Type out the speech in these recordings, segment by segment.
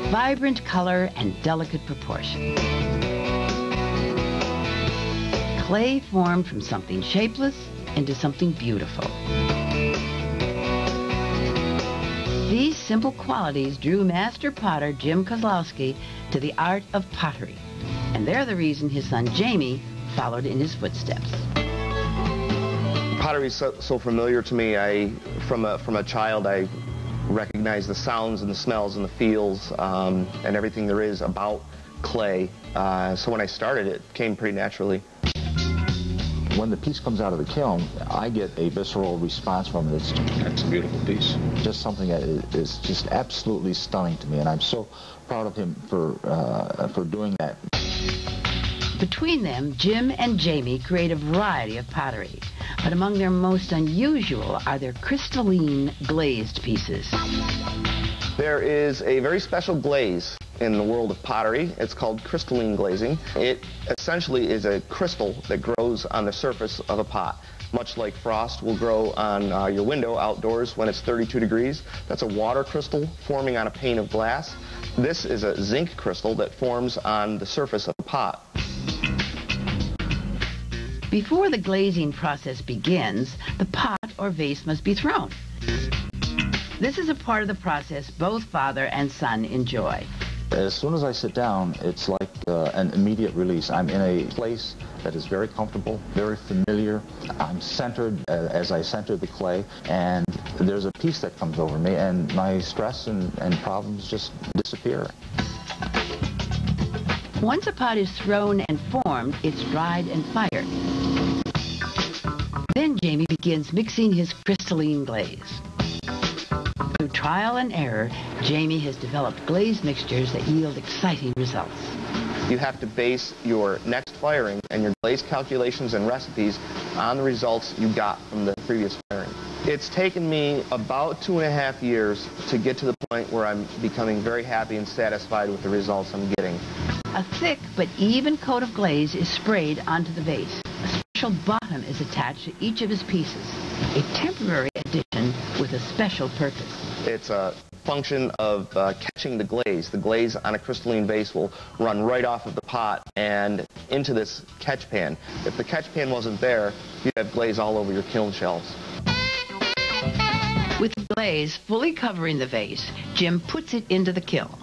vibrant color and delicate proportion. Clay formed from something shapeless into something beautiful. These simple qualities drew master potter Jim Kozlowski to the art of pottery, and they're the reason his son Jamie followed in his footsteps. Pottery is so familiar to me. From a child, I recognize the sounds and the smells and the feels and everything there is about clay. So when I started, it came pretty naturally. When the piece comes out of the kiln, I get a visceral response from it. It's a beautiful piece. Just something that is just absolutely stunning to me, and I'm so proud of him for doing that. Between them, Jim and Jamie create a variety of pottery, but among their most unusual are their crystalline glazed pieces. There is a very special glaze in the world of pottery. It's called crystalline glazing. It essentially is a crystal that grows on the surface of a pot. Much like frost will grow on your window outdoors when it's 32 degrees. That's a water crystal forming on a pane of glass. This is a zinc crystal that forms on the surface of a pot. Before the glazing process begins, the pot or vase must be thrown. This is a part of the process both father and son enjoy. As soon as I sit down, it's like an immediate release. I'm in a place that is very comfortable, very familiar. I'm centered as I center the clay, and there's a peace that comes over me, and my stress and problems just disappear. Once a pot is thrown and formed, it's dried and fired. Then Jamie begins mixing his crystalline glaze. Through trial and error, Jamie has developed glaze mixtures that yield exciting results. You have to base your next firing and your glaze calculations and recipes on the results you got from the previous firing. It's taken me about 2.5 years to get to the point where I'm becoming very happy and satisfied with the results I'm getting. A thick but even coat of glaze is sprayed onto the vase. A special bottom is attached to each of his pieces, a temporary addition with a special purpose. It's a function of catching the glaze. The glaze on a crystalline vase will run right off of the pot and into this catch pan. If the catch pan wasn't there, you'd have glaze all over your kiln shelves. With the glaze fully covering the vase, Jim puts it into the kiln.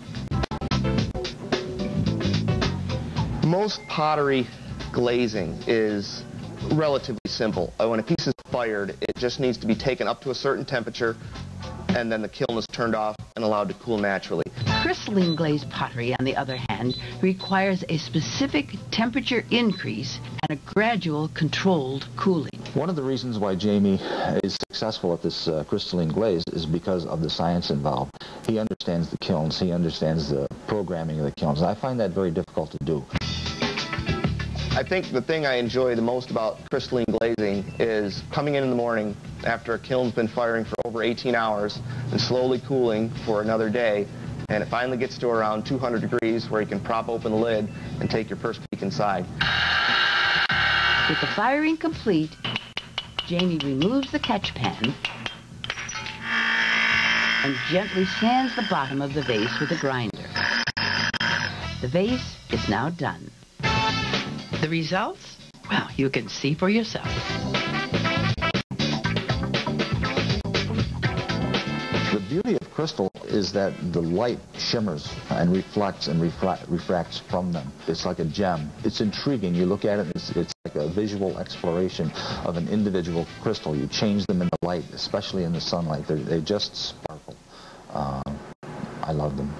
Most pottery glazing is relatively simple. When a piece is fired, it just needs to be taken up to a certain temperature, and then the kiln is turned off and allowed to cool naturally. Crystalline glazed pottery, on the other hand, requires a specific temperature increase and a gradual controlled cooling. One of the reasons why Jamie is successful at this crystalline glaze is because of the science involved. He understands the kilns, he understands the programming of the kilns, and I find that very difficult to do. I think the thing I enjoy the most about crystalline glazing is coming in the morning after a kiln's been firing for over 18 hours and slowly cooling for another day, and it finally gets to around 200 degrees where you can prop open the lid and take your first peek inside. With the firing complete, Jamie removes the catch pan and gently sands the bottom of the vase with a grinder. The vase is now done. The results? Well, you can see for yourself. The beauty of crystal is that the light shimmers and reflects and refracts from them. It's like a gem. It's intriguing. You look at it, it's like a visual exploration of an individual crystal. You change them in the light, especially in the sunlight. They just sparkle. I love them.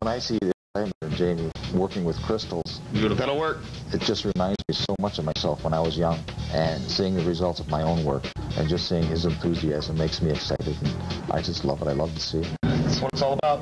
When I see Jamie working with crystals, That'll work. It just reminds me so much of myself when I was young, and seeing the results of my own work and just seeing his enthusiasm makes me excited, and I just love it. I love to see it. That's what it's all about.